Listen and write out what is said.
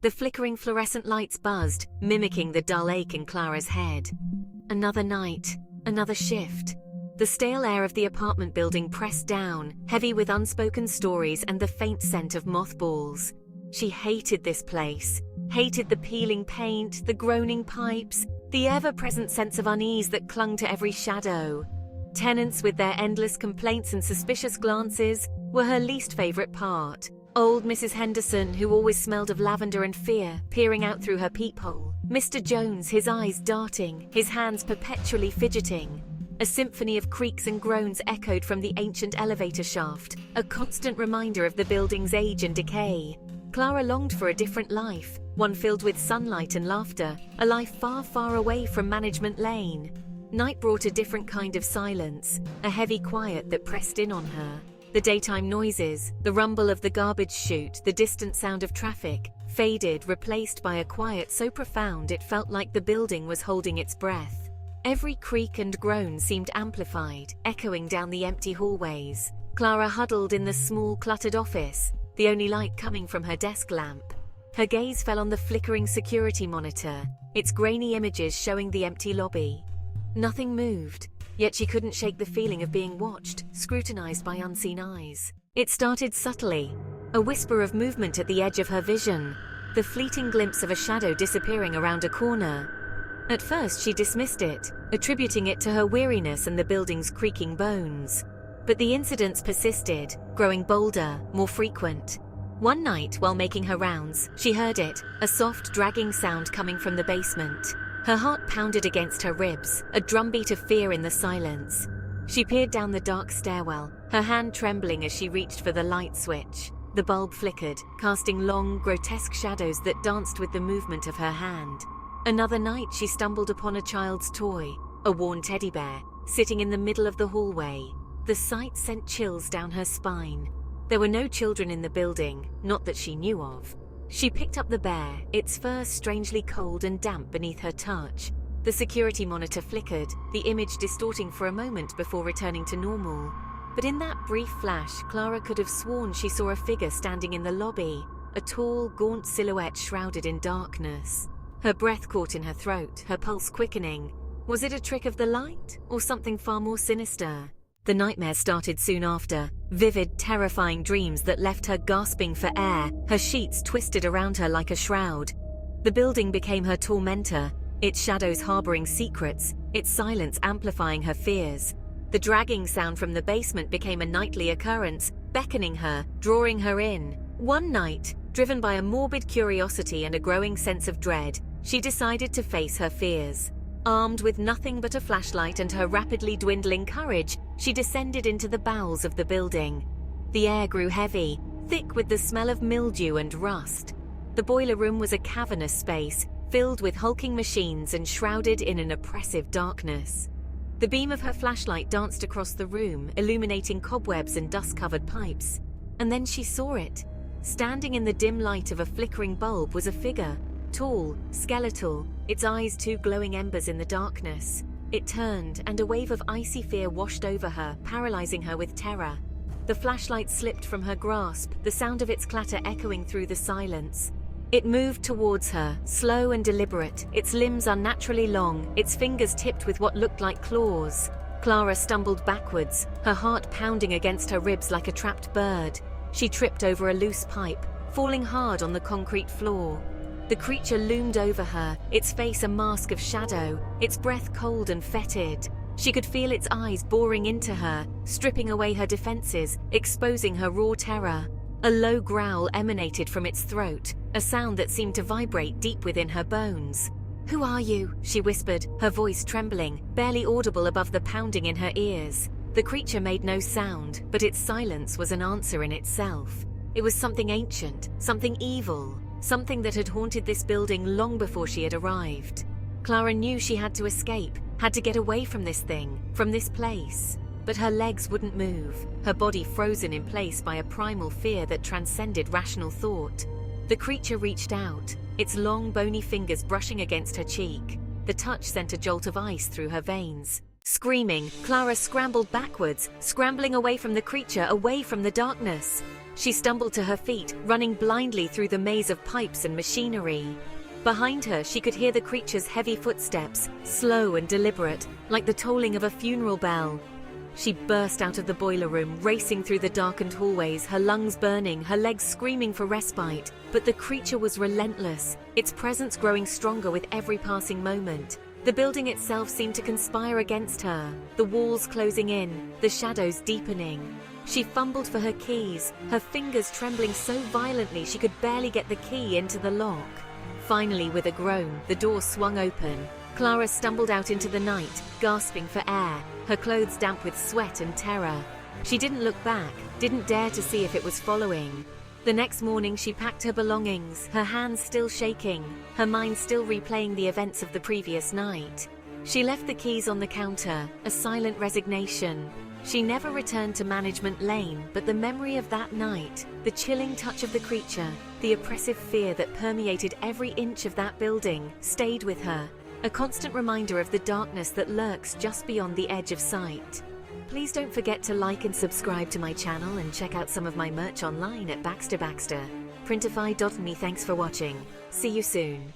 The flickering fluorescent lights buzzed, mimicking the dull ache in Clara's head. Another night, another shift. The stale air of the apartment building pressed down, heavy with unspoken stories and the faint scent of mothballs. She hated this place, hated the peeling paint, the groaning pipes, the ever-present sense of unease that clung to every shadow. Tenants with their endless complaints and suspicious glances were her least favorite part. Old Mrs. Henderson, who always smelled of lavender and fear, peering out through her peephole. Mr. Jones, his eyes darting, his hands perpetually fidgeting. A symphony of creaks and groans echoed from the ancient elevator shaft, a constant reminder of the building's age and decay. Clara longed for a different life, one filled with sunlight and laughter, a life far, far away from Management Lane. Night brought a different kind of silence, a heavy quiet that pressed in on her. The daytime noises, the rumble of the garbage chute, the distant sound of traffic, faded, replaced by a quiet so profound it felt like the building was holding its breath. Every creak and groan seemed amplified, echoing down the empty hallways. Clara huddled in the small, cluttered office, the only light coming from her desk lamp. Her gaze fell on the flickering security monitor, its grainy images showing the empty lobby. Nothing moved, yet she couldn't shake the feeling of being watched, scrutinized by unseen eyes. It started subtly, a whisper of movement at the edge of her vision, the fleeting glimpse of a shadow disappearing around a corner. At first she dismissed it, attributing it to her weariness and the building's creaking bones. But the incidents persisted, growing bolder, more frequent. One night, while making her rounds, she heard it, a soft, dragging sound coming from the basement. Her heart pounded against her ribs, a drumbeat of fear in the silence. She peered down the dark stairwell, her hand trembling as she reached for the light switch. The bulb flickered, casting long, grotesque shadows that danced with the movement of her hand. Another night she stumbled upon a child's toy, a worn teddy bear, sitting in the middle of the hallway. The sight sent chills down her spine. There were no children in the building, not that she knew of. She picked up the bear, its fur strangely cold and damp beneath her touch. The security monitor flickered, the image distorting for a moment before returning to normal. But in that brief flash, Clara could have sworn she saw a figure standing in the lobby, a tall, gaunt silhouette shrouded in darkness. Her breath caught in her throat, her pulse quickening. Was it a trick of the light, or something far more sinister? The nightmare started soon after, vivid, terrifying dreams that left her gasping for air, her sheets twisted around her like a shroud. The building became her tormentor, its shadows harboring secrets, its silence amplifying her fears. The dragging sound from the basement became a nightly occurrence, beckoning her, drawing her in. One night, driven by a morbid curiosity and a growing sense of dread, she decided to face her fears. Armed with nothing but a flashlight and her rapidly dwindling courage, she descended into the bowels of the building. The air grew heavy, thick with the smell of mildew and rust. The boiler room was a cavernous space, filled with hulking machines and shrouded in an oppressive darkness. The beam of her flashlight danced across the room, illuminating cobwebs and dust-covered pipes. And then she saw it. Standing in the dim light of a flickering bulb was a figure, tall, skeletal, its eyes two glowing embers in the darkness. It turned, and a wave of icy fear washed over her, paralyzing her with terror. The flashlight slipped from her grasp, the sound of its clatter echoing through the silence. It moved towards her, slow and deliberate, its limbs unnaturally long, its fingers tipped with what looked like claws. Clara stumbled backwards, her heart pounding against her ribs like a trapped bird. She tripped over a loose pipe, falling hard on the concrete floor. The creature loomed over her, its face a mask of shadow, its breath cold and fetid. She could feel its eyes boring into her, stripping away her defenses, exposing her raw terror. A low growl emanated from its throat, a sound that seemed to vibrate deep within her bones. "Who are you?" she whispered, her voice trembling, barely audible above the pounding in her ears. The creature made no sound, but its silence was an answer in itself. It was something ancient, something evil. Something that had haunted this building long before she had arrived. Clara knew she had to escape, had to get away from this thing, from this place. But her legs wouldn't move, her body frozen in place by a primal fear that transcended rational thought. The creature reached out, its long bony fingers brushing against her cheek. The touch sent a jolt of ice through her veins. Screaming, Clara scrambled backwards, scrambling away from the creature, away from the darkness. She stumbled to her feet, running blindly through the maze of pipes and machinery. Behind her, she could hear the creature's heavy footsteps, slow and deliberate, like the tolling of a funeral bell. She burst out of the boiler room, racing through the darkened hallways, her lungs burning, her legs screaming for respite. But the creature was relentless, its presence growing stronger with every passing moment. The building itself seemed to conspire against her, the walls closing in, the shadows deepening. She fumbled for her keys, her fingers trembling so violently she could barely get the key into the lock. Finally, with a groan, the door swung open. Clara stumbled out into the night, gasping for air, her clothes damp with sweat and terror. She didn't look back, didn't dare to see if it was following. The next morning she packed her belongings, her hands still shaking, her mind still replaying the events of the previous night. She left the keys on the counter, a silent resignation. She never returned to Management Lane, but the memory of that night, the chilling touch of the creature, the oppressive fear that permeated every inch of that building, stayed with her, a constant reminder of the darkness that lurks just beyond the edge of sight. Please don't forget to like and subscribe to my channel and check out some of my merch online at Baxter. Printify.me. Thanks for watching. See you soon.